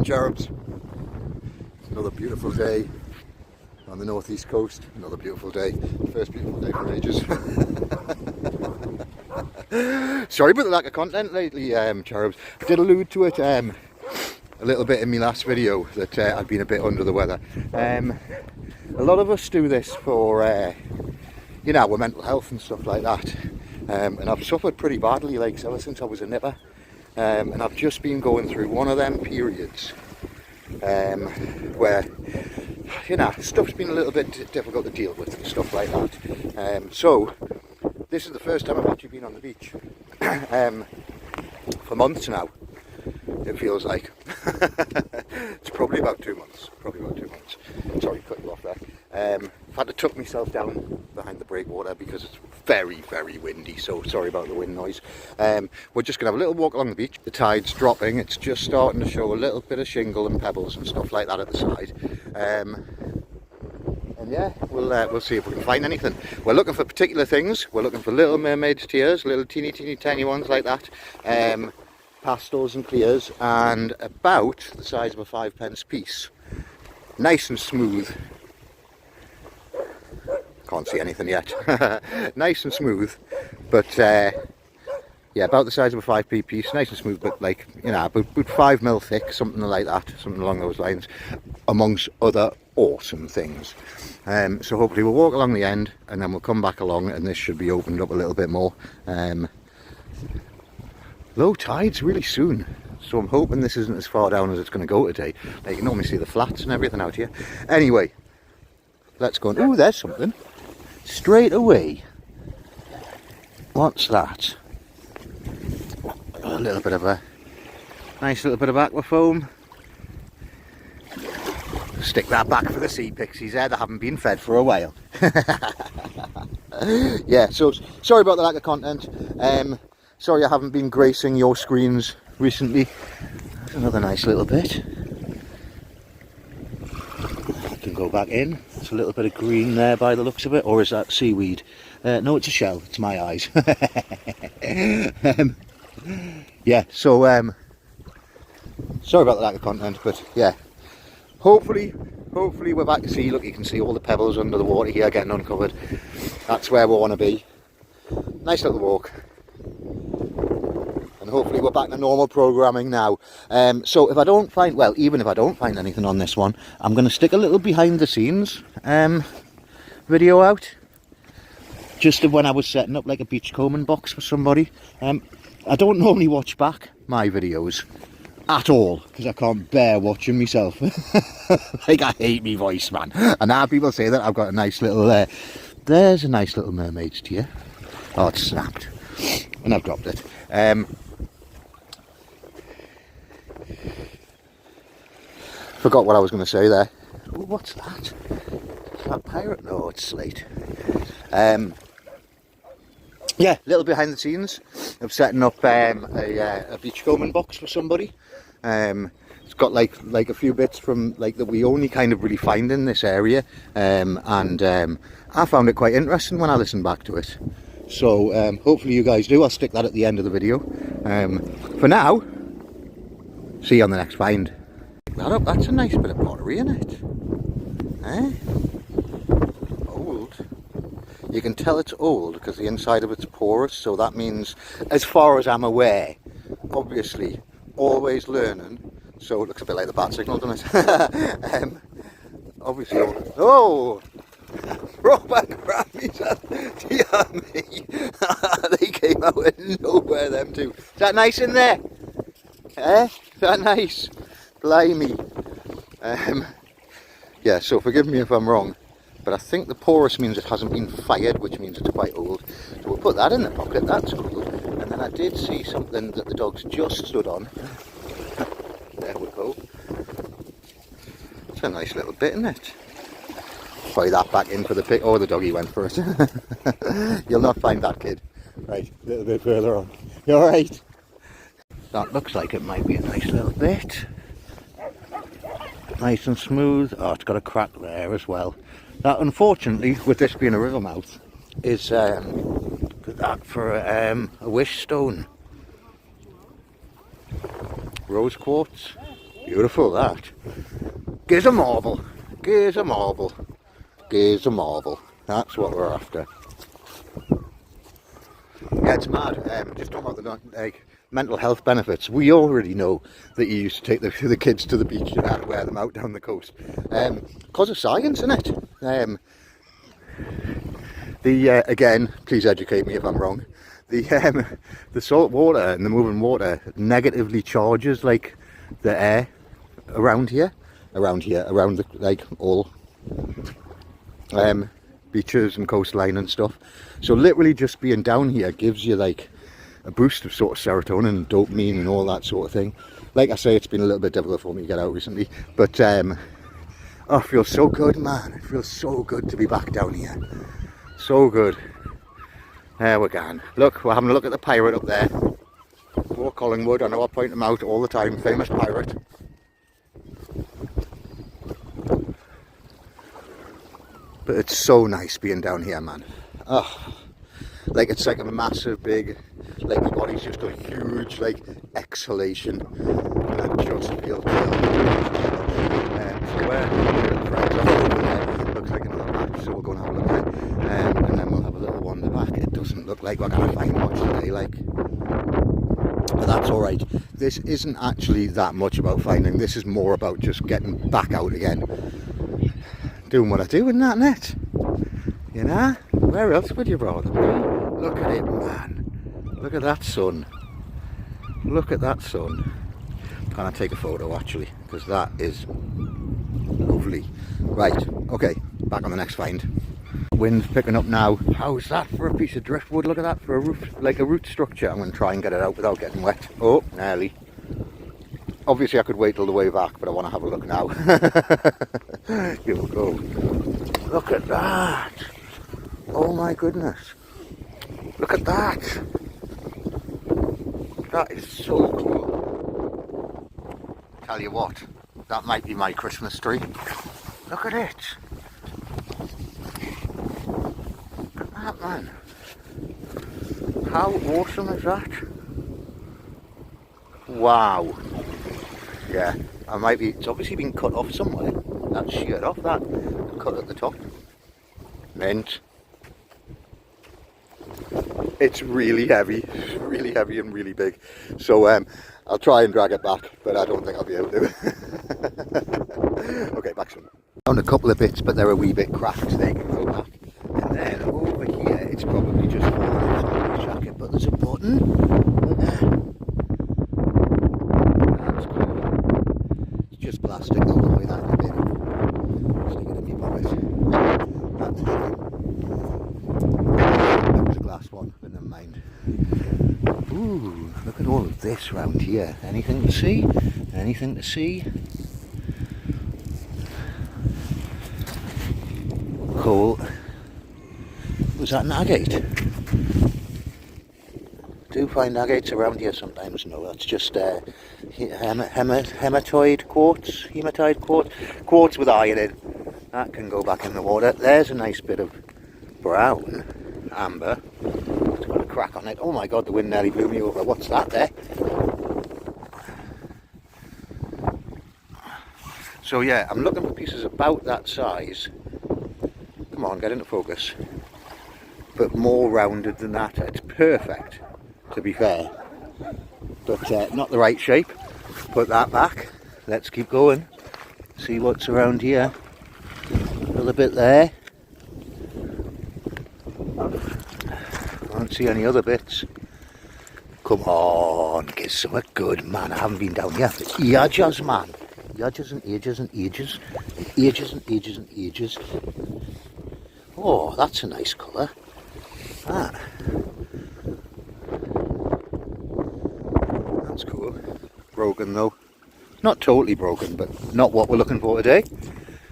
Cherubs. It's another beautiful day on the northeast coast. Another beautiful day. First beautiful day for ages. Sorry about the lack of content lately, Cherubs. I did allude to it a little bit in my last video that I'd been a bit under the weather. A lot of us do this for, you know, our mental health and stuff like that. And I've suffered pretty badly, like, ever since I was a nipper. And I've just been going through one of them periods where, you know, stuff's been a little bit difficult to deal with and stuff like that. So this is the first time I've actually been on the beach for months now, it feels like. It's probably about 2 months. Sorry, cut you off there. I've had to tuck myself down behind the breakwater because it's very, very windy, so sorry about the wind noise. We're just going to have a little walk along the beach. The tide's dropping, it's just starting to show a little bit of shingle and pebbles and stuff like that at the side. And yeah, we'll see if we can find anything. We're looking for particular things. We're looking for little mermaid tears, little teeny tiny ones like that. Pastels and clears, and about the size of a 5p piece. Nice and smooth. Can't see anything yet. Nice and smooth, but yeah, about the size of a 5p piece. Nice and smooth, but like, you know, about 5mm thick, something like that, something along those lines, amongst other awesome things. So hopefully we'll walk along the end and then we'll come back along and this should be opened up a little bit more. Low tides really soon, so I'm hoping this isn't as far down as it's going to go today. Like, you can normally see the flats and everything out here. Anyway, let's go. Oh, there's something straight away. What's that? A little bit of a nice little bit of aqua foam. Stick that back for the sea pixies there that haven't been fed for a while. Yeah, so sorry about the lack of content. Sorry I haven't been gracing your screens recently. That's another nice little bit. I can go back in. It's a little bit of green there by the looks of it. Or is that seaweed? No, it's a shell. It's my eyes. Yeah, so sorry about the lack of content, but yeah. Hopefully we're back to sea. Look, you can see all the pebbles under the water here getting uncovered. That's where we want to be. Nice little walk. And hopefully we're back to normal programming now. So if I don't find, well, even if I don't find anything on this one, I'm going to stick a little behind the scenes video out. Just of when I was setting up like a beachcombing box for somebody. I don't normally watch back my videos at all because I can't bear watching myself. Like, I hate me voice, man. And now people say that I've got a nice little there's a nice little mermaid's tear. Oh, it's snapped and I've dropped it. Forgot what I was going to say there. Ooh, what's that? Is that pirate? No, it's slate. Yeah, a little behind the scenes of setting up a beachcombing box for somebody. It's got like a few bits from like that we only kind of really find in this area, and I found it quite interesting when I listened back to it. So hopefully you guys do. I'll stick that at the end of the video. For now, see you on the next find. Pick that up. That's a nice bit of pottery, isn't it? Eh? Old. You can tell it's old because the inside of it's porous, so that means, as far as I'm aware, obviously always learning. So it looks a bit like the bat signal, doesn't it? Obviously, oh, Robert grabbed myself. Dear me, they came out of nowhere, them two. Is that nice in there? Eh? Is that nice? Blimey. Yeah, so forgive me if I'm wrong, but I think the porous means it hasn't been fired, which means it's quite old. So we'll put that in the pocket. That's cool. And then I did see something that the dogs just stood on. There we go. It's a nice little bit, isn't it? Play that back in for the pig. Oh, the doggy went for it. You'll not find that, kid. Right, a little bit further on. You alright? That looks like it might be a nice little bit. Nice and smooth. Oh, it's got a crack there as well. That, unfortunately, with this being a river mouth, is that for a wish stone. Rose quartz. Beautiful, that. Gives a marble. Gives a marble. Gives a marble. That's what we're after. Yeah, it's mad. Just talking about the like mental health benefits. We already know that you used to take the kids to the beach and wear them out down the coast. Because of science, isn't it? Again, please educate me if I'm wrong. The salt water and the moving water negatively charges like the air around around the like all beaches and coastline and stuff. So literally just being down here gives you like a boost of sort of serotonin and dopamine and all that sort of thing. Like I say, it's been a little bit difficult for me to get out recently, but oh, it feels so good, man. It feels so good to be back down here. So good. There we're going. Look, we're having a look at the pirate up there. Poor Collingwood, I know I point him out all the time, famous pirate. But it's so nice being down here, man. Oh, like it's like a massive big, like your body's just a huge like exhalation, and I just feel chill. So we're friends are over there. Looks like another match, so we're going to have a look at it, and then we'll have a little wander back. It doesn't look like we're going to find much today, like, but that's all right. This isn't actually that much about finding. This is more about just getting back out again. Doing what I do in that net, you know? Where else would you rather be? Look at it, man. Look at that sun. Look at that sun. Can I take a photo actually? Because that is lovely. Right, okay, back on the next find. Wind's picking up now. How's that for a piece of driftwood? Look at that for a roof, like a root structure. I'm going to try and get it out without getting wet. Oh, nearly. Obviously I could wait till the way back, but I want to have a look now. Here we go. Look at that. Oh my goodness. Look at that. That is so cool. Tell you what, that might be my Christmas tree. Look at it. Look at that, man. How awesome is that? Wow. Yeah, I might be, it's obviously been cut off somewhere. That's sheared off, that, and cut at the top. Mint. It's really heavy and really big. So I'll try and drag it back, but I don't think I'll be able to. Okay, back soon. Found a couple of bits, but they're a wee bit cracked. They can go back. And then over here, it's probably just falling outside the jacket, but there's a button. Look there. Just plastic, though, the way that in a bit. Stick it in my pocket. That's it. That was a glass one, but never mind. Ooh, look at all of this round here. Anything to see? Anything to see? Cool. Was that an agate? Do find agates around here sometimes. No, that's just hematite quartz, quartz with iron in. That can go back in the water. There's a nice bit of brown amber. It's got a crack on it. Oh my god, the wind nearly blew me over. What's that there? So yeah, I'm looking for pieces about that size. Come on, get into focus. But more rounded than that. It's perfect, to be fair, but not the right shape. Put that back. Let's keep going. See what's around here. A little bit there. I don't see any other bits. Come on, get something good, man. I haven't been down here for ages, man. Ages and ages and ages. Ages and ages and ages. Oh, that's a nice colour. That. That's cool. Broken though. Not totally broken, but not what we're looking for today.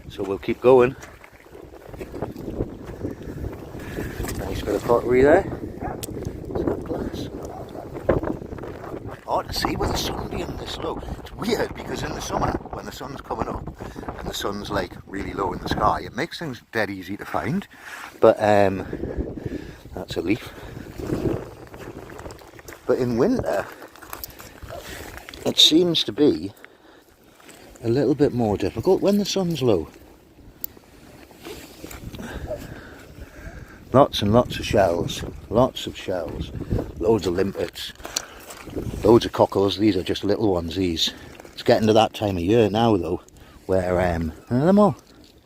So we'll keep going. Nice bit of pottery there. Is that glass? Oh, to see with the sun being this low. It's weird because in the summer, when the sun's coming up and the sun's like really low in the sky, it makes things dead easy to find. But that's a leaf. But in winter, it seems to be a little bit more difficult when the sun's low. Lots and lots of shells, loads of limpets, loads of cockles. These are just little ones, these. It's getting to that time of year now though, where, them all.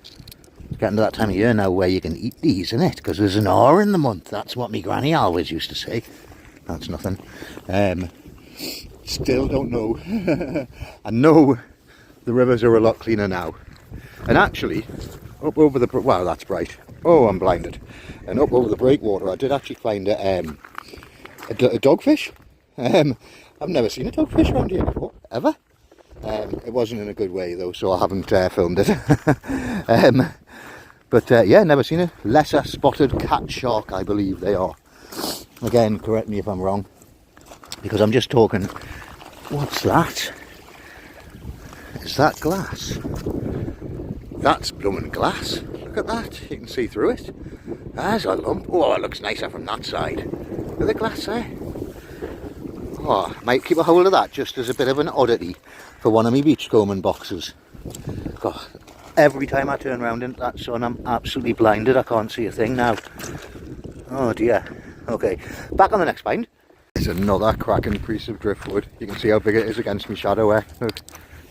It's getting to that time of year now where you can eat these, isn't it? Because there's an hour in the month, that's what my granny always used to say. That's nothing. Still don't know. I know the rivers are a lot cleaner now. And actually, up over the... Wow, that's bright. Oh, I'm blinded. And up over the breakwater, I did actually find a dogfish. I've never seen a dogfish around here before, ever. It wasn't in a good way though, so I haven't filmed it. Yeah, never seen a lesser spotted cat shark, I believe they are. Again, correct me if I'm wrong, because I'm just talking. What's that? Is that glass? That's blooming glass. Look at that, you can see through it. There's a lump. Oh, it looks nicer from that side. Look at the glass there. Oh, I might keep a hold of that just as a bit of an oddity for one of my beachcombing boxes. God, every time I turn around into that sun, I'm absolutely blinded. I can't see a thing now. Oh dear. Okay, back on the next find. There's another cracking piece of driftwood. You can see how big it is against my shadow there. Look,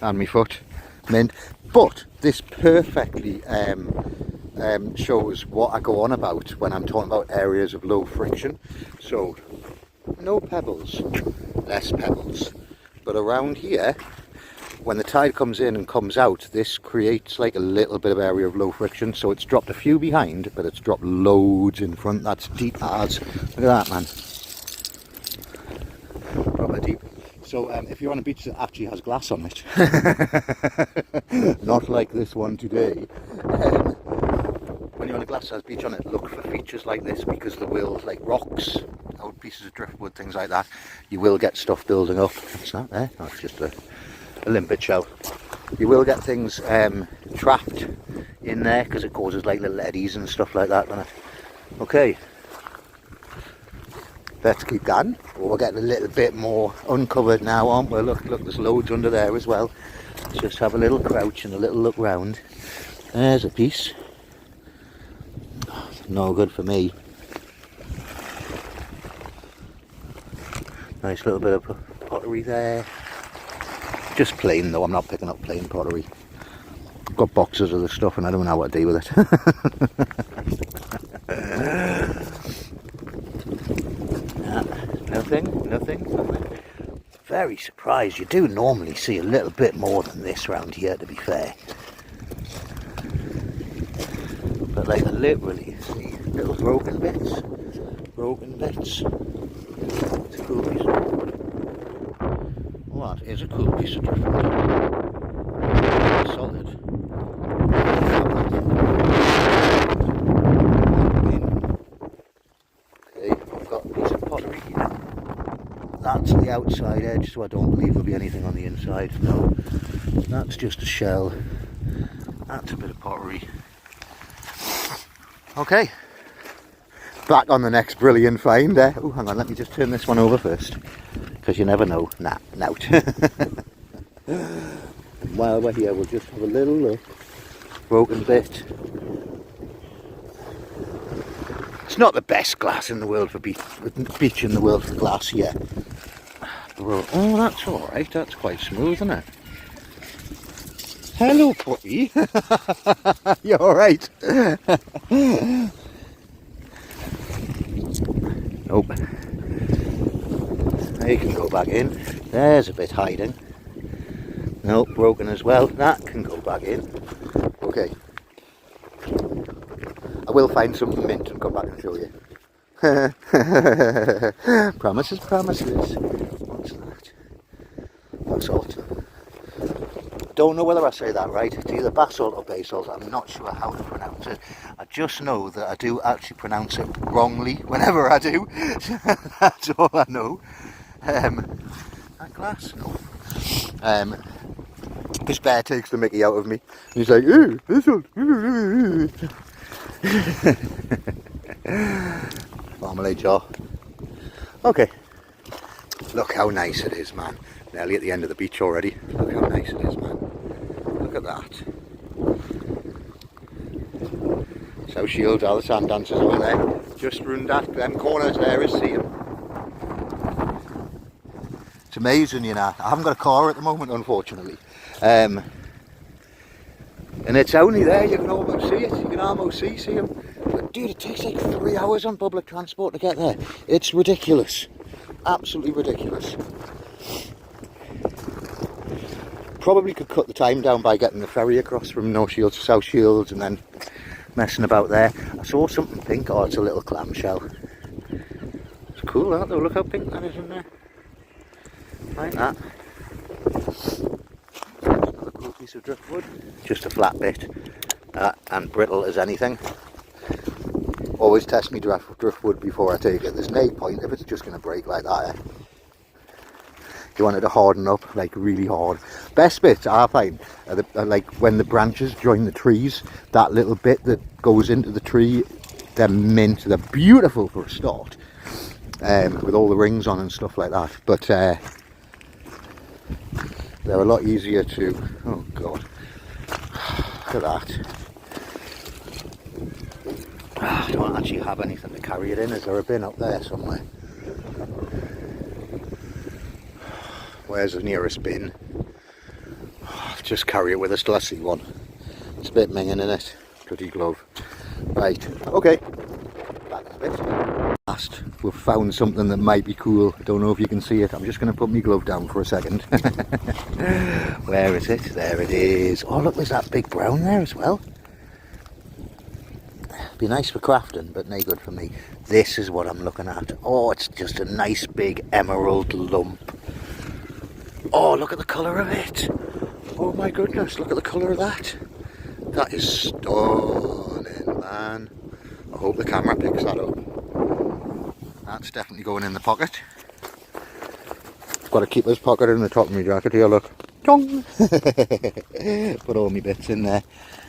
and my foot. Mint. But this perfectly shows what I go on about when I'm talking about areas of low friction. So, no pebbles, less pebbles. But around here, when the tide comes in and comes out, this creates like a little bit of area of low friction. So it's dropped a few behind, but it's dropped loads in front. That's deep as. Look at that, man. Proper deep. So if you're on a beach that actually has glass on it, not like this one today, when you're on a glass that has beach on it, look for features like this, because there will, like rocks, old pieces of driftwood, things like that, you will get stuff building up. What's that there? Oh, it's just a limpet shell. You will get things trapped in there because it causes like little eddies and stuff like that, doesn't it? Okay, let's keep going. We're getting a little bit more uncovered now, aren't we? Look, there's loads under there as well. Let's just have a little crouch and a little look round. There's a piece. No good for me. Nice little bit of pottery there. Just plain though, I'm not picking up plain pottery. I've got boxes of the stuff and I don't know what to do with it. Nothing. Very surprised. You do normally see a little bit more than this round here, to be fair. But like I literally see little broken bits. It's a cool piece of driftwood. What is a cool piece of driftwood? Solid. Okay, I've got a piece of pottery here. That's the outside edge, so I don't believe there'll be anything on the inside. No, that's just a shell. That's a bit of pottery. Okay, back on the next brilliant find there. Oh, hang on, let me just turn this one over first, because you never know. Nout. While we're here, we'll just have a little look. Broken bit. It's not the best glass in the world for beach in the world for glass here. Oh, that's alright, that's quite smooth, isn't it? Hello, puppy. You alright? Nope. There you can go back in. There's a bit hiding. Nope, broken as well. That can go back in. Okay. I will find something mint and come back and show you. Promises. What's that? Basalt. Don't know whether I say that right. It's either basalt or basalt. I'm not sure how to pronounce it. I just know that I do actually pronounce it wrongly whenever I do. That's all I know. That glass? No. This bear takes the mickey out of me. And he's like, ooh, this one. Marmalade jar. Okay. Look how nice it is, man. Nearly at the end of the beach already. Look how nice it is, man. at that. South Shields are the sand dancers over there. Just round that, them corners there is seeing. It's amazing, you know. I haven't got a car at the moment, unfortunately. And it's only there, you can almost see it. You can almost see them. But dude, it takes like 3 hours on public transport to get there. It's ridiculous. Absolutely ridiculous. Probably could cut the time down by getting the ferry across from North Shields to South Shields and then messing about there. I saw something pink. Oh, it's a little clamshell. It's cool, that though. Look how pink that is in there. Like that. Another cool piece of driftwood. Just a flat bit and brittle as anything. Always test me driftwood before I take it. There's no point if it's just going to break like that. You want it to harden up, like really hard. Best bits I find are like when the branches join the trees. That little bit that goes into the tree, they're mint. They're beautiful for a start, with all the rings on and stuff like that. But they're a lot easier to. Oh god, look at that. I don't actually have anything to carry it in. Is there a bin up there somewhere? Where's the nearest bin? Just carry it with us till I see one. It's a bit minging in it. Bloody glove. Right, okay. Back in a bit. Last, we've found something that might be cool. I don't know if you can see it. I'm just going to put my glove down for a second. Where is it? There it is. Oh look, there's that big brown there as well. Be nice for crafting, but no good for me. This is what I'm looking at. Oh, it's just a nice big emerald lump. Oh, look at the colour of it. Oh my goodness, look at the colour of that. That is stunning, man. I hope the camera picks that up. That's definitely going in the pocket. Got a keeper's pocket in the top of my jacket here, look. Chong! Put all my bits in there.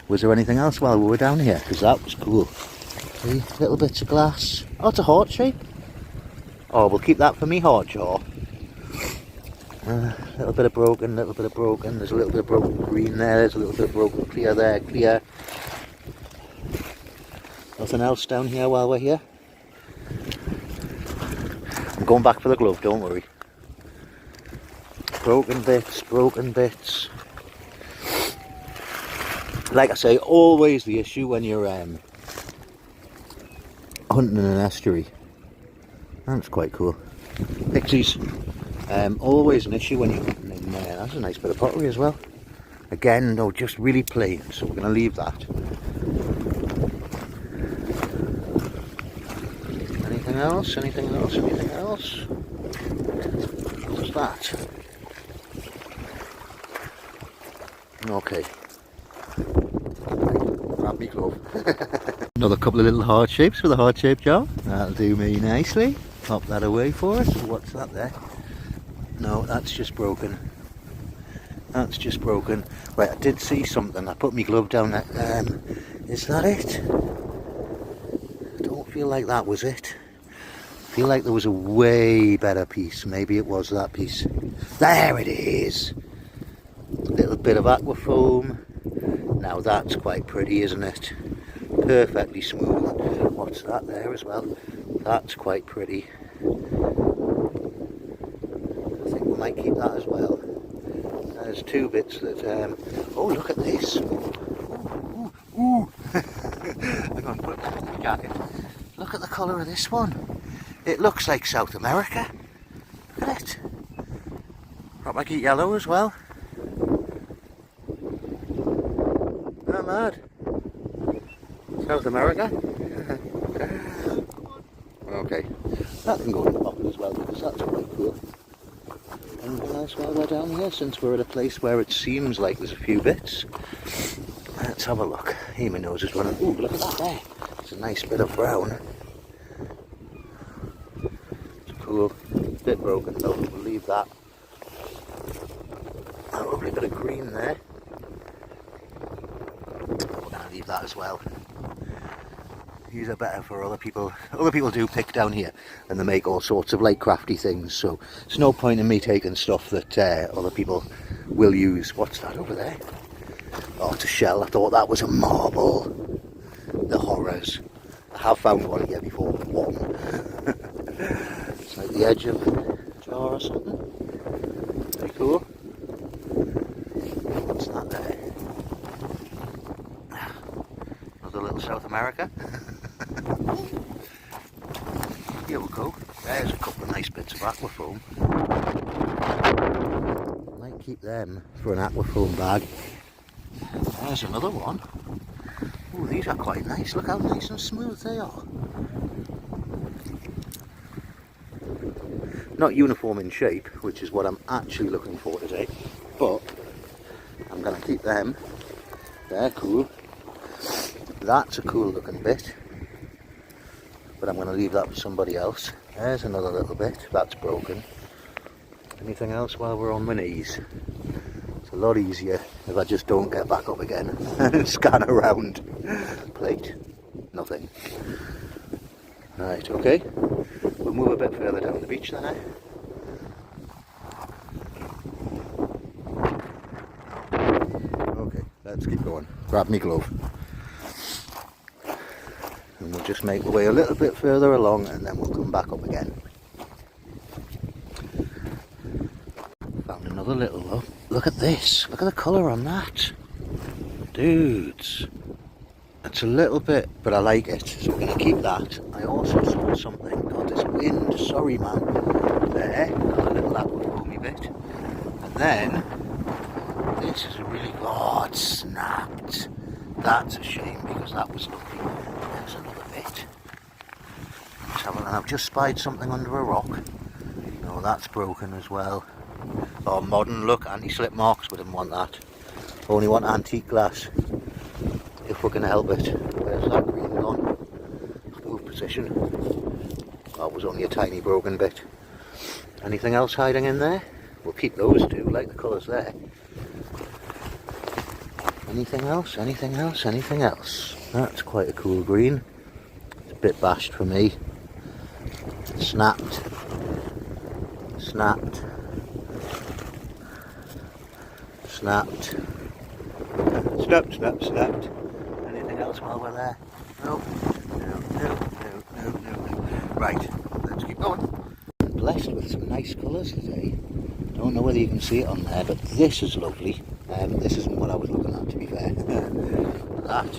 Was there anything else while we were down here? Because that was cool. See, little bits of glass. Oh, it's a heart shape. Oh, we'll keep that for me heart jaw. Little bit of broken, little bit of broken. There's a little bit of broken green there. There's a little bit of broken clear there, clear. Nothing else down here while we're here. I'm going back for the glove, don't worry. Broken bits, broken bits. Like I say, always the issue when you're hunting in an estuary. That's quite cool. Pixies. Always an issue when you're hunting in there. That's a nice bit of pottery as well. Again, no, just really plain, so we're going to leave that. Anything else? Anything else? Anything else? What's that? Okay. Grab me glove. Another couple of little heart shapes with a heart shaped jar. That'll do me nicely. Pop that away for us. What's that there? No, that's just broken. That's just broken. Right, I did see something. I put my glove down there. Is that it? I don't feel like that was it. I feel like there was a way better piece. Maybe it was that piece. There it is. A little bit of aqua foam. Now that's quite pretty, isn't it? Perfectly smooth. What's that there as well? That's quite pretty. I think we might keep that as well. There's two bits that, oh look at this. Ooh, ooh, ooh. I'm going to put that in the jacket. Look at the colour of this one. It looks like South America. Look at it. Proper yellow as well. Oh, mad. South America. Okay. That can go in the pocket as well because that's quite cool. Anything else while we're down here, since we're at a place where it seems like there's a few bits? Let's have a look. Here my nose is running. Ooh, look at that there. It's a nice bit of brown. It's cool. Bit broken though, we'll leave that. A lovely bit of green there. We're going to leave that as well. These are better for other people. Other people do pick down here and they make all sorts of like crafty things, so it's no point in me taking stuff that other people will use. What's that over there? Oh, it's a shell. I thought that was a marble. The horrors. I have found one here before. One. It's like the edge of a jar or something. Very cool. What's that there? Another little South America. Here we go. There's a couple of nice bits of aquafoam. Might keep them for an aquafoam bag. There's another one. Oh, these are quite nice. Look how nice and smooth they are. Not uniform in shape, which is what I'm actually looking for today, but I'm going to keep them. They're cool. That's a cool looking bit, but I'm going to leave that for somebody else. There's another little bit. That's broken. Anything else while we're on my knees? It's a lot easier if I just don't get back up again and scan around. Plate, nothing. Right, okay. We'll move a bit further down the beach then, eh? Okay, let's keep going. Grab me glove. And we'll just make our way a little bit further along and then we'll come back up again. Found another little one. Look at this. Look at the colour on that. Dudes. It's a little bit, but I like it, so we're going to keep that. I also saw something. God, this wind. Sorry, man. There. Got a little aquafoamy bit. And then, this is a really... Oh, it snapped. That's a shame, because that was lovely. There's another bit. Let's have a look. I've just spied something under a rock. No, that's broken as well. Oh, modern look. Anti-slip marks. We didn't want that. Only want antique glass. If we can help it. Where's that green gone? Move position. That was only a tiny broken bit. Anything else hiding in there? We'll keep those two, like the colours there. Anything else? Anything else? Anything else? That's quite a cool green. It's a bit bashed for me. Snapped. Snapped. Snapped. Snapped, snapped, snapped. Anything else while we're there? No. No. Right, let's keep going. I'm blessed with some nice colours today. Don't know whether you can see it on there, but this is lovely. This isn't what I was looking at, to be fair. That.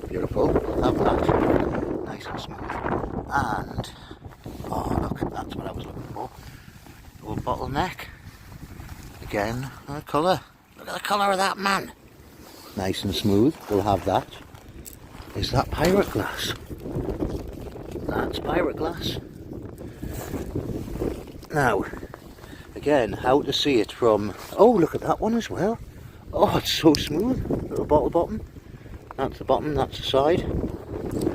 Beautiful. Have that. Nice and smooth. And, oh look, that's what I was looking for. Old bottleneck. Again, a colour. Look at the colour of that, man. Nice and smooth. We'll have that. Is that pirate glass? That's pirate glass. Now, again, how to see it from... Oh, look at that one as well. Oh, it's so smooth. Little bottle bottom. That's the bottom, that's the side.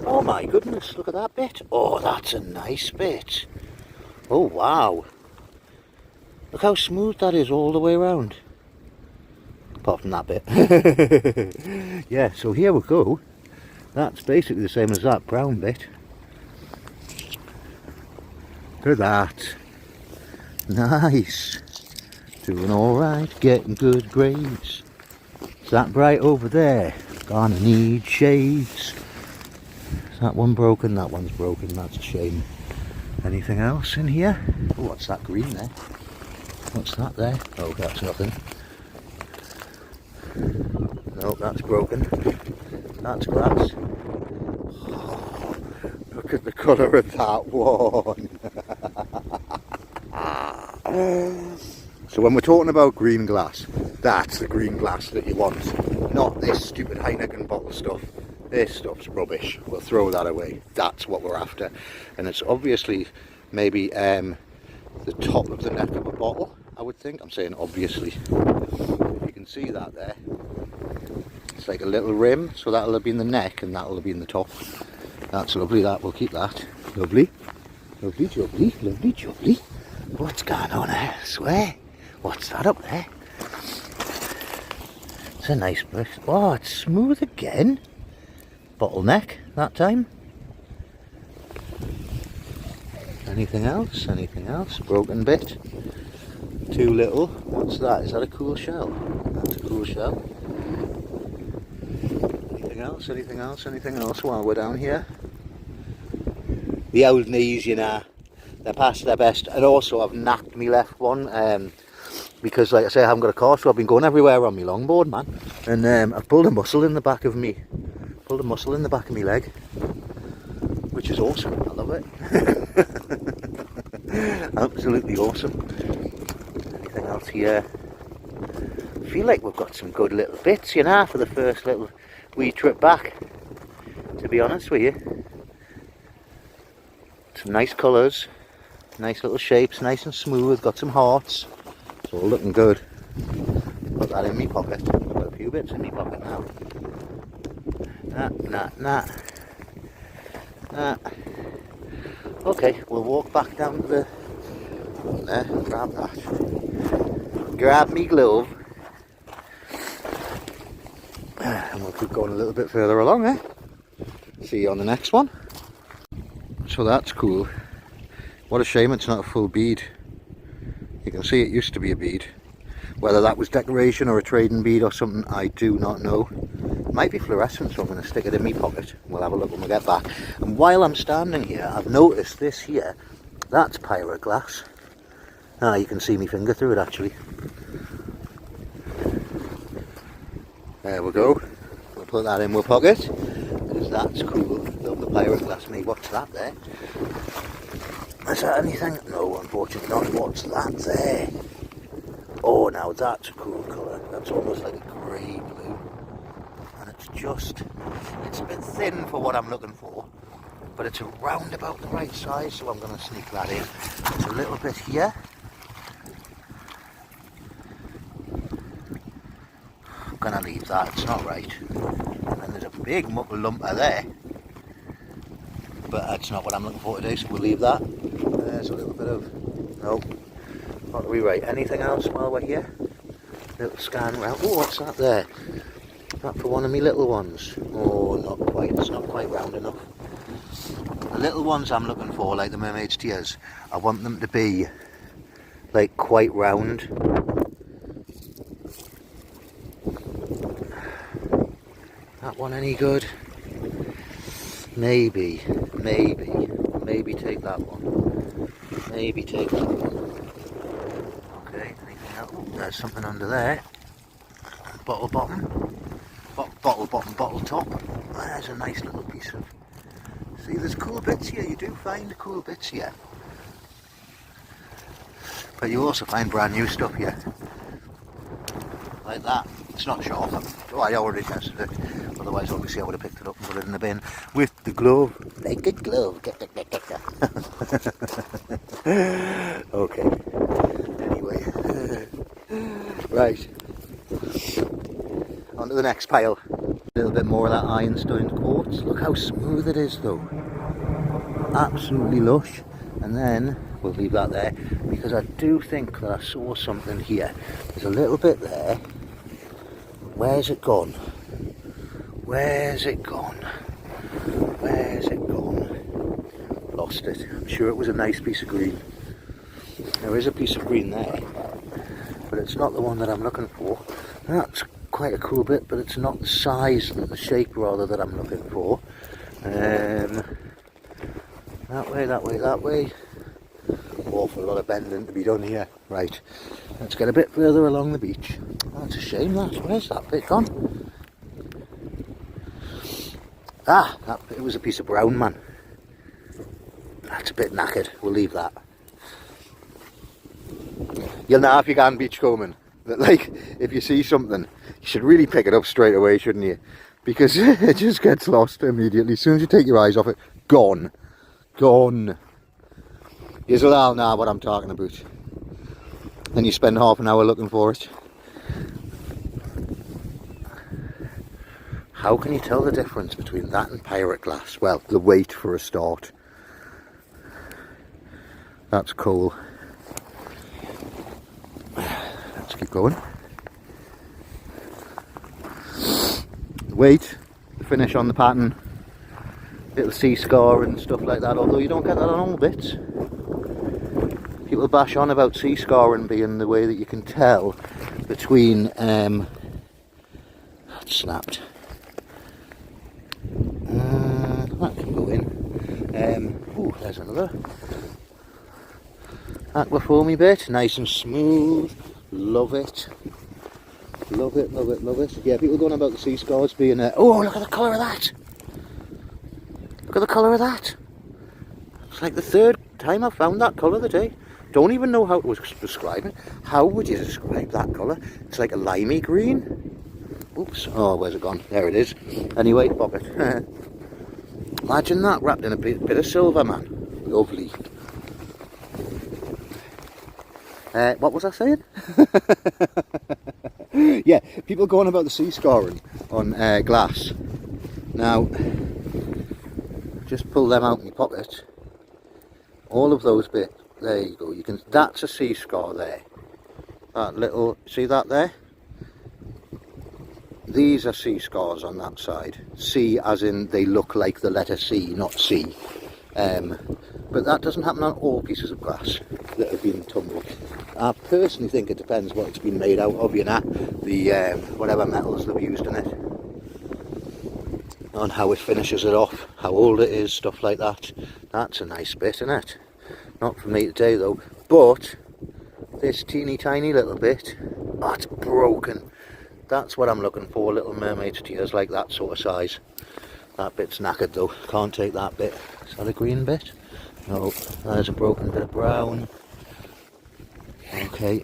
Oh my goodness, look at that bit. Oh, that's a nice bit. Oh, wow. Look how smooth that is all the way around. Apart from that bit. Yeah, so here we go. That's basically the same as that brown bit. Look at that. Nice. Doing alright, getting good grades. Is that bright over there? Gonna need shades. Is that one broken? That one's broken, that's a shame. Anything else in here? Oh, what's that green there? What's that there? Oh, that's nothing. Nope, that's broken. That's glass. Oh, look at the colour of that one. So when we're talking about green glass, that's the green glass that you want. Not this stupid Heineken bottle stuff. This stuff's rubbish. We'll throw that away. That's what we're after. And it's obviously maybe the top of the neck of a bottle, I would think. I'm saying obviously. You can see that there. It's like a little rim, so that'll have been the neck and that'll have been the top. That's lovely, that. We'll keep that. Lovely. Lovely jubbly. Lovely jubbly. What's going on there? I swear. What's that up there? It's a nice brush. Oh, it's smooth again. Bottleneck that time. Anything else? Anything else? Broken bit. too little. What's that? Is that a cool shell? That's a cool shell. Anything else? Anything else? Anything else while we're down here? The old knees, you know, they're past their best. And also I've knacked me left one because, like I say, I haven't got a car, so I've been going everywhere on my longboard, man. And I've pulled a muscle in the back of me. Pulled a muscle in the back of my leg, which is awesome. I love it. Absolutely awesome. Anything else here? I feel like we've got some good little bits, you know, for the first little wee trip back, to be honest with you. Some nice colours, nice little shapes, nice and smooth, got some hearts. It's all looking good. Put that in my pocket. I've got a few bits in my pocket now. Nah. Okay, we'll walk back down to the... there, grab that. Grab me glove. And we'll keep going a little bit further along, eh? See you on the next one. So that's cool. What a shame it's not a full bead. You can see it used to be a bead. Whether that was decoration or a trading bead or something, I do not know. It might be fluorescent, so I'm going to stick it in my pocket. We'll have a look when we get back. And while I'm standing here, I've noticed this here. That's pirate glass. Ah, you can see my finger through it actually. There we go. We'll put that in my pocket. Because that's cool. Love the pirate glass, mate. What's that there? Is that anything? No, unfortunately not. What's that there? Oh, now that's a cool colour. That's almost like a grey blue. And it's just, it's a bit thin for what I'm looking for. But it's around about the right size, so I'm going to sneak that in. It's a little bit here. I'm going to leave that, it's not right. And then there's a big muckle lumper there. But that's not what I'm looking for today, so we'll leave that. There's a little bit of, no, not really right. Anything else while we're here? Little scan round. Oh, what's that there? That for one of me little ones. Oh, not quite, it's not quite round enough. The little ones I'm looking for, like the mermaid's tears, I want them to be like quite round. That one any good? Maybe take that one. Maybe take that one. Okay, anything else? Oh, there's something under there. Bottle bottom. Bottle bottom, bottle top. There's a nice little piece of... See, there's cool bits here. You do find cool bits here. But you also find brand new stuff here. Like that. It's not sharp. Oh, I already tested it. Otherwise, obviously, I would have picked it up and put it in the bin with the glove. Naked glove. Okay. Anyway. Right. On to the next pile. A little bit more of that ironstone quartz. Look how smooth it is, though. Absolutely lush. And then we'll leave that there because I do think that I saw something here. There's a little bit there. Where's it gone? Where's it gone? Where's it gone? Lost it. I'm sure it was a nice piece of green. There is a piece of green there, but it's not the one that I'm looking for. That's quite a cool bit, but it's not the size, the shape rather, that I'm looking for. That way. Awful lot of bending to be done here. Right, let's get a bit further along the beach. Oh, it's a shame that. Where's that bit gone? Ah, it was a piece of brown, man. That's a bit knackered. We'll leave that. You'll know if you can beachcombing that, like, if you see something, you should really pick it up straight away, shouldn't you? Because it just gets lost immediately. As soon as you take your eyes off it, gone. Gone. You'll all know what I'm talking about. Then you spend half an hour looking for it. How can you tell the difference between that and pirate glass? Well, the weight for a start. That's cool. Let's keep going. The weight, the finish on the pattern, little sea scar and stuff like that, although you don't get that on all bits. People bash on about sea scoring being the way that you can tell between snapped. That can go in. Ooh, there's another aqua foamy bit, nice and smooth. Love it. Love it, love it, love it. Yeah, people going on about the sea scores being oh, look at the colour of that. Look at the colour of that. It's like the third time I've found that colour today. Don't even know how to describe it. How would you describe that colour? It's like a limey green. Oops. Oh, where's it gone? There it is. Anyway, pocket. Imagine that wrapped in a bit of silver, man. Lovely. What was I saying? Yeah, people going about the sea scoring on glass. Now, just pull them out in your pocket. All of those bits. There you go. You can. That's a sea score there. That little. See that there? These are C scores on that side. C as in they look like the letter C, not C. But that doesn't happen on all pieces of glass that have been tumbled. I personally think it depends what it's been made out of, you know, the whatever metals they've used in it, on how it finishes it off, how old it is, stuff like that. That's a nice bit, isn't it? Not for me today though, but this teeny tiny little bit, oh, it's broken. That's what I'm looking for, Little Mermaid's tears, like that sort of size. That bit's knackered though, can't take that bit. Is that a green bit? No, there's a broken bit of brown. Okay,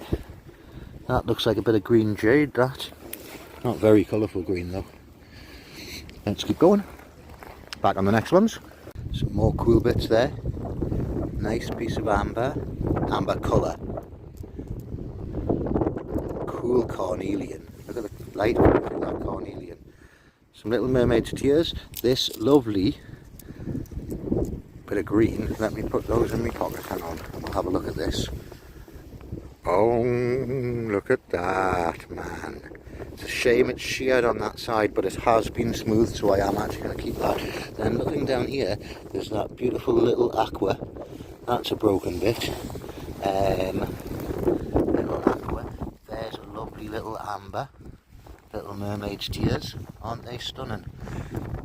that looks like a bit of green jade, that. Not very colourful green though. Let's keep going. Back on the next ones. Some more cool bits there. Nice piece of amber colour. Cool carnelian. Look at the light of that carnelian. Some Little Mermaid's tears. This lovely bit of green. Let me put those in my pocket. Hang on, we'll have a look at this. Oh, look at that, man. It's a shame it's sheared on that side, but it has been smoothed, so I am actually going to keep that. Then looking down here, there's that beautiful little aqua. That's a broken bit. Little aqua. There's a lovely little amber. Little Mermaid's tears. Aren't they stunning?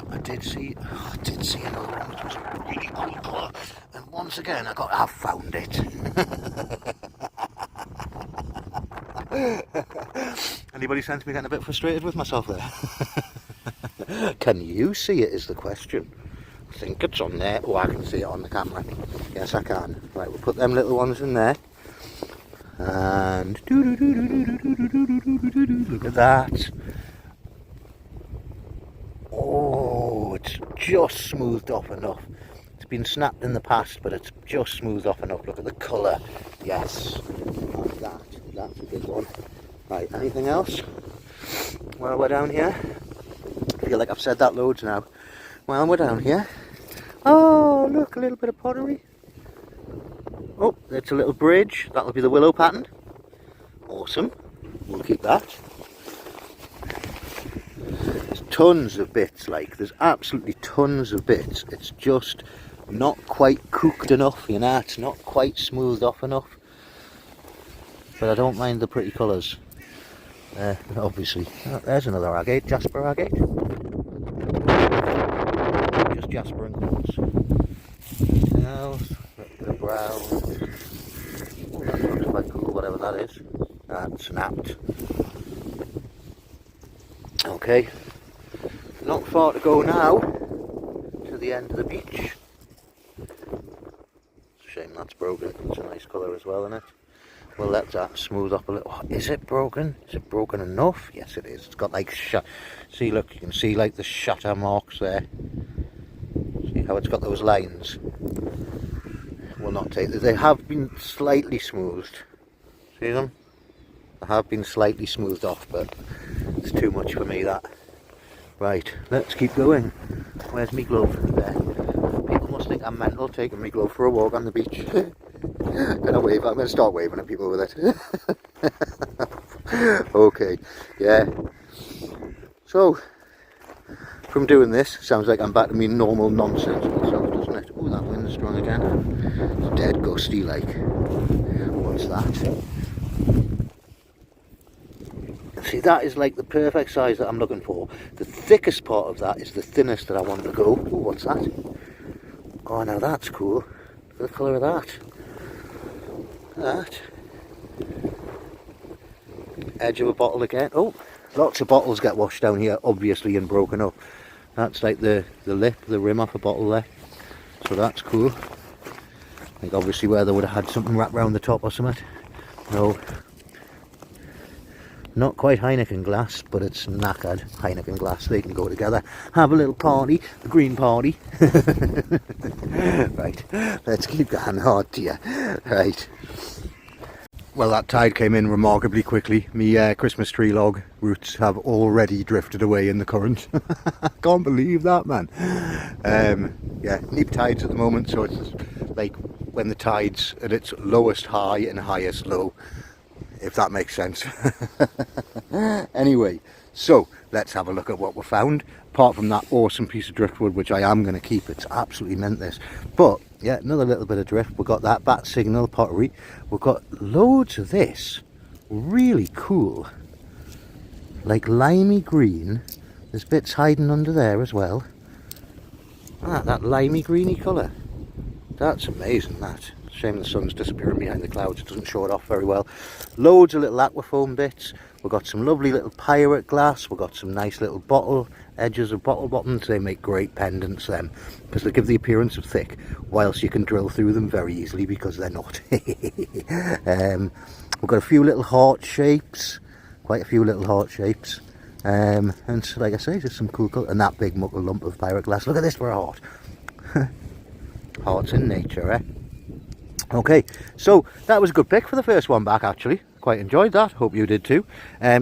I did see another one that was a really cool colour. And once again, I've found it. Anybody sense me getting a bit frustrated with myself there? Can you see it is the question. I think it's on there. Oh, I can see it on the camera. Yes, I can. Right, we'll put them little ones in there. And look at that. Oh, it's just smoothed off enough. It's been snapped in the past, but it's just smoothed off enough. Look at the colour. Yes, like that. That's a good one. Right, anything else? While we're down here, I feel like I've said that loads now. While we're down here, oh look, a little bit of pottery. Oh, it's a little bridge. That'll be the willow pattern. Awesome. We'll keep that. There's tons of bits, like there's absolutely tons of bits. It's just not quite cooked enough, you know. It's not quite smoothed off enough. But I don't mind the pretty colours. Obviously. Oh, there's another agate, jasper agate. Just jasper and quartz. Anything else? A bit of brown. Oh, that looks quite cool, whatever that is. That snapped. Okay. Not far to go now to the end of the beach. It's a shame that's broken. It's a nice colour as well, isn't it? We'll let that smooth up a little. Oh, is it broken? Is it broken enough? Yes, it is. It's got like see, look, you can see like the shatter marks there. See how it's got those lines? Will not take. They have been slightly smoothed. See them? They have been slightly smoothed off, but it's too much for me, that. Right, let's keep going. Where's me glove? There. People must think I'm mental taking me glove for a walk on the beach. Gonna wave. I'm gonna start waving at people with it. Okay, yeah. So, from doing this, sounds like I'm back to me normal nonsense myself, doesn't it? Oh, that wind's strong again. It's dead gusty, like. what's that? See, that is like the perfect size that I'm looking for. The thickest part of that is the thinnest that I want to go. Oh, what's that? Oh, now that's cool. Look at the colour of that. That. Edge of a bottle again. Oh, lots of bottles get washed down here, obviously, and broken up. That's like the lip, the rim off a bottle there. So that's cool. Like obviously where they would have had something wrapped around the top or something. No. Not quite Heineken glass, but it's knackered Heineken glass. They can go together. Have a little party, a green party. Right, let's keep going. Oh dear. Right. Well, that tide came in remarkably quickly. Me Christmas tree log roots have already drifted away in the current. Can't believe that, man. Yeah, neap tides at the moment, so it's like when the tide's at its lowest high and highest low, if that makes sense. Anyway, so let's have a look at what we found. Apart from that awesome piece of driftwood, which I am going to keep, it's absolutely meant this. But yeah, another little bit of drift. We've got that bat signal pottery. We've got loads of this, really cool, like limey green. There's bits hiding under there as well. Ah, that limey greeny colour. That's amazing, that. Shame the sun's disappearing behind the clouds, it doesn't show it off very well. Loads of little aquafoam bits. We've got some lovely little pirate glass. We've got some nice little bottle edges of bottle bottoms. They make great pendants, them, because they give the appearance of thick, whilst you can drill through them very easily because they're not. We've got a few little heart shapes, quite a few little heart shapes. And like I say, just some cool colour. And that big muckle lump of pirate glass. Look at this for a heart. Hearts in nature, eh? Okay, so that was a good pick for the first one back, actually. Quite enjoyed that, hope you did too.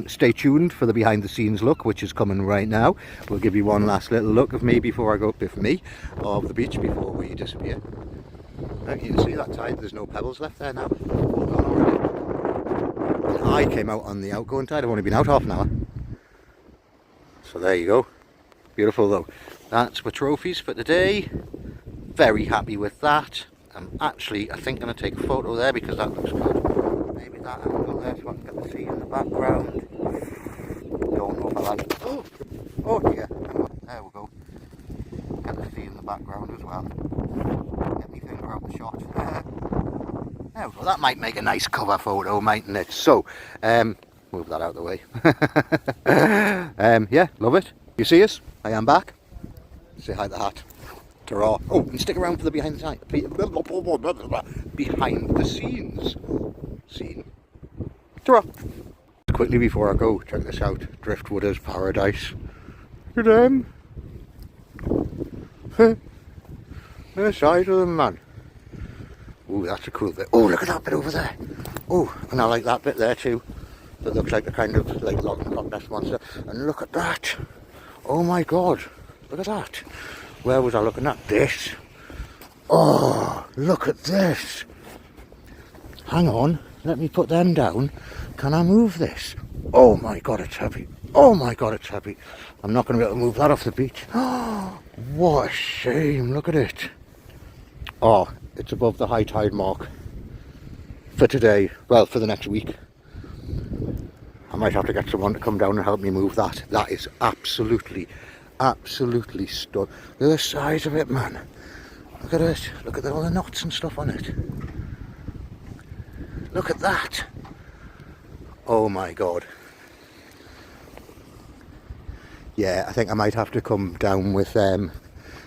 Stay tuned for the behind the scenes look, which is coming right now. We'll give you one last little look of me before I go up with me, of the beach before we disappear. You can see that tide, there's no pebbles left there now. All gone already. And I came out on the outgoing tide, I've only been out half an hour. So there you go. Beautiful though. That's my trophies for today. Very happy with that. I'm actually, I think, going to take a photo there because that looks good. Maybe that angle there so I can get the sea in the background. Don't know if I like. Oh dear. Hang on. There we go. Get the sea in the background as well. Get my finger out the shot. There we go. That might make a nice cover photo, mightn't it? So, move that out of the way. Yeah, love it. You see us? I am back. Say hi to the hat. Ta-ra. Oh, and stick around for the behind the scenes scene. Ta-ra. Quickly before I go, check this out. Driftwooders paradise. Look at them. The size of them, man. Oh, that's a cool bit. Oh, look at that bit over there. Oh, and I like that bit there too. That looks like a kind of like Loch Ness monster. And look at that. Oh my god. Look at that. Where was I looking at? This. Oh, look at this. Hang on, let me put them down. Can I move this? Oh my god, it's heavy. Oh my god, it's heavy. I'm not going to be able to move that off the beach. Oh, what a shame, look at it. Oh, it's above the high tide mark for today. Well, for the next week. I might have to get someone to come down and help me move that. That is absolutely stud. Look at the size of it, man. Look at it. Look at all the knots and stuff on it. Look at that. Oh my god. Yeah, I think I might have to come down with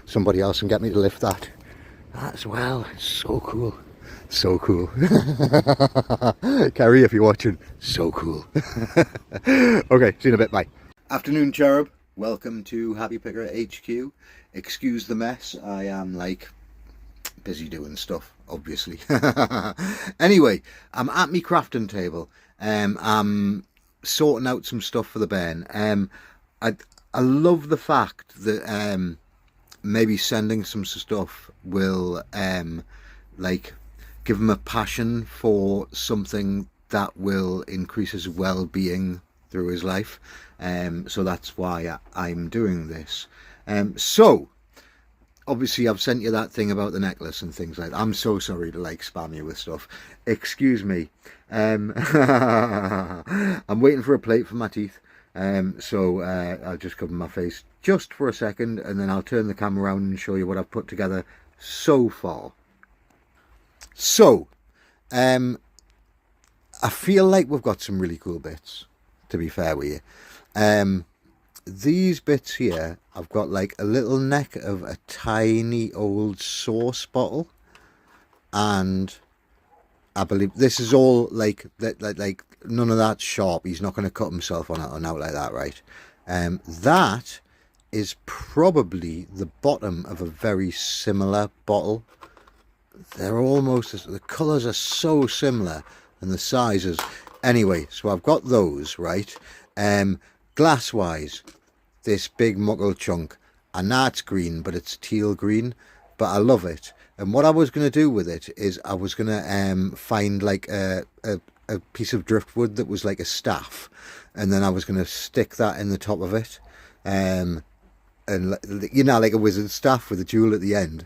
somebody else and get me to lift that. That as well. It's so cool. So cool. Kerry, if you're watching, so cool. Okay, see you in a bit, bye. Afternoon, Cherub. Welcome to Happy Picker HQ. Excuse the mess, I am like busy doing stuff, obviously. Anyway, I'm at my crafting table. I'm sorting out some stuff for the Ben. I love the fact that maybe sending some stuff will like give him a passion for something that will increase his well-being through his life. So that's why I'm doing this. So obviously I've sent you that thing about the necklace and things like that. I'm so sorry to like spam you with stuff. Excuse me. I'm waiting for a plate for my teeth. So I'll just cover my face just for a second, and then I'll turn the camera around and show you what I've put together so far. So, I feel like we've got some really cool bits, to be fair with you. These bits here, I've got like a little neck of a tiny old sauce bottle, and I believe this is all like none of that's sharp. He's not going to cut himself on out like that, right? That is probably the bottom of a very similar bottle. They're almost, the colours are so similar and the sizes. Anyway, so I've got those, right? Glass wise, this big muckle chunk, and that's green, but it's teal green, but I love it. And what I was going to do with it is I was going to find like a piece of driftwood that was like a staff, and then I was going to stick that in the top of it, and you know, like a wizard staff with a jewel at the end.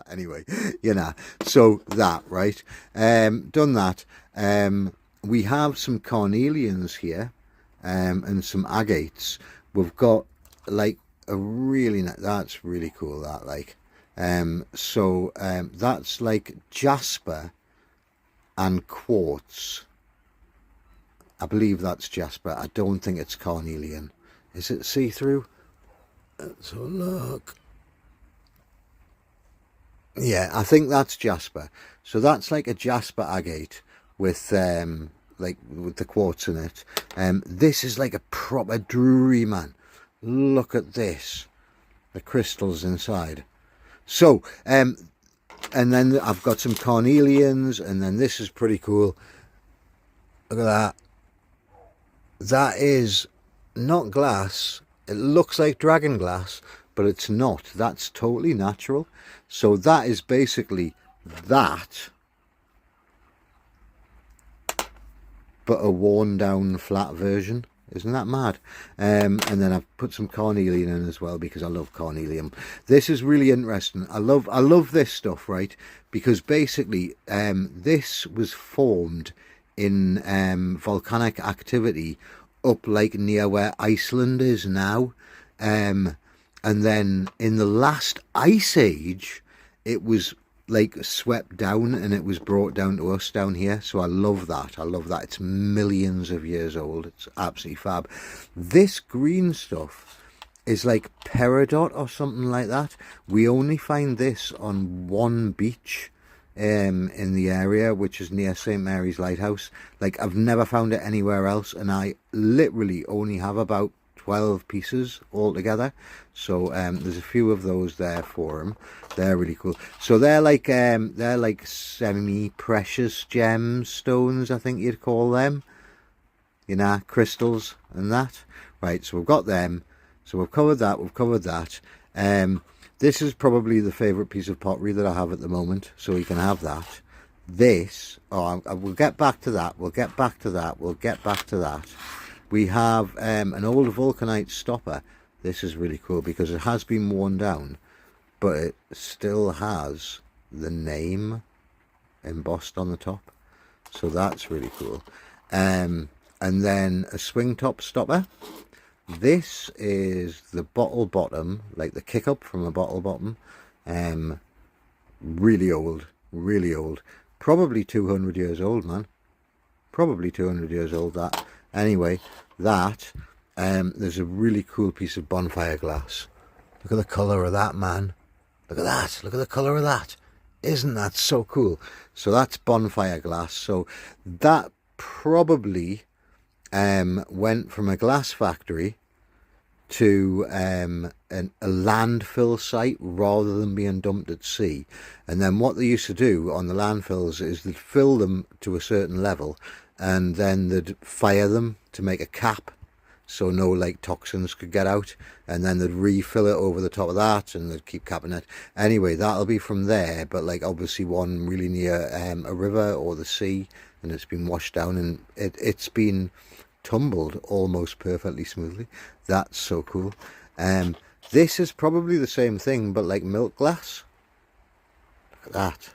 Anyway, you know, so that, right, done that. We have some carnelians here, and some agates. We've got like a really, that's really cool, that, like, so that's like jasper and quartz. I believe that's jasper. I don't think it's carnelian. Is it see-through? Let's have a look. Yeah, I think that's jasper. So that's like a jasper agate with like with the quartz in it. This is like a proper drury, man. Look at this, the crystals inside. So and then I've got some carnelians, and then this is pretty cool. Look at that. That is not glass. It looks like dragon glass, but it's not. That's totally natural. So that is basically that, but a worn down flat version. Isn't that mad? And then I've put some carnelian in as well, because I love carnelian. This is really interesting. I love this stuff, right? Because basically this was formed in volcanic activity up like near where Iceland is now, and then in the last ice age it was like swept down and it was brought down to us down here. So I love that. It's millions of years old. It's absolutely fab. This green stuff is like peridot or something like that. We only find this on one beach in the area, which is near St. Mary's Lighthouse. Like, I've never found it anywhere else, and I literally only have about 12 pieces altogether. So there's a few of those there for them. They're really cool. So they're like semi-precious gemstones, I think you'd call them, you know, crystals and that. Right, so we've got them. So we've covered that. This is probably the favourite piece of pottery that I have at the moment, so you can have that. This, we'll get back to that. We have an old vulcanite stopper. This is really cool because it has been worn down, but it still has the name embossed on the top. So that's really cool. And then a swing top stopper. This is the bottle bottom, like the kick up from a bottle bottom. Really old, probably 200 years old, man. Probably 200 years old, that. Anyway, that, there's a really cool piece of bonfire glass. Look at the colour of that, man. Look at that, look at the colour of that. Isn't that so cool? So that's bonfire glass. So that probably went from a glass factory to a landfill site rather than being dumped at sea. And then what they used to do on the landfills is they'd fill them to a certain level, and then they'd fire them to make a cap so no like toxins could get out, and then they'd refill it over the top of that and they'd keep capping it. Anyway, that'll be from there, but like obviously one really near a river or the sea, and it's been washed down and it's been tumbled almost perfectly smoothly. That's so cool. This is probably the same thing, but like milk glass. Look at that.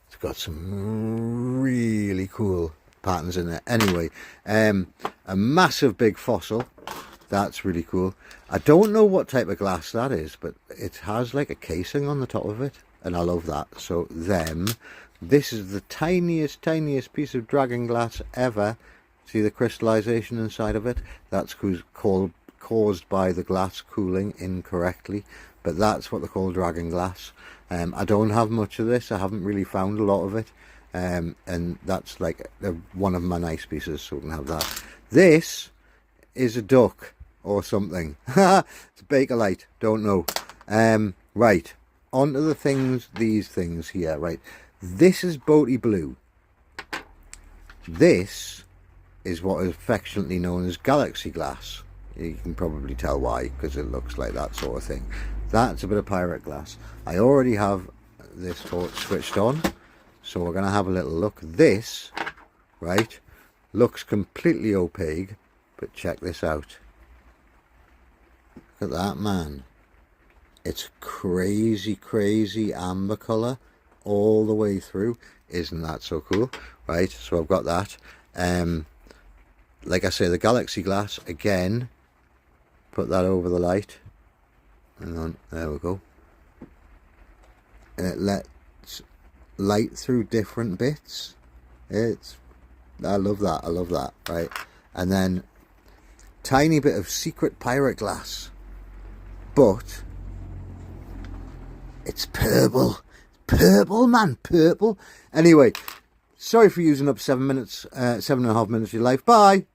It's got some really cool patterns in it. Anyway, a massive big fossil. That's really cool. I don't know what type of glass that is, but it has like a casing on the top of it, and I love that. So this is the tiniest piece of dragon glass ever. See the crystallization inside of it? That's caused by the glass cooling incorrectly, but that's what they call dragon glass. I don't have much of this. I haven't really found a lot of it, and that's like one of my nice pieces, so we can have that. This is a duck or something. It's a Bakelite, don't know. Right, on to the things, these things here. Right, this is boaty blue. This is what is affectionately known as galaxy glass. You can probably tell why, because it looks like that sort of thing. That's a bit of pirate glass. I already have this torch switched on, so we're going to have a little look. This, right, looks completely opaque, but check this out. Look at that, man. It's crazy amber colour all the way through. Isn't that so cool? Right, so I've got that. Like I say, the galaxy glass, again, put that over the light. Hang on, there we go. And it lets light through different bits. I love that, right? And then, tiny bit of secret pirate glass. But it's purple. Purple, man, purple. Anyway, sorry for using up 7 minutes, 7.5 minutes of your life. Bye.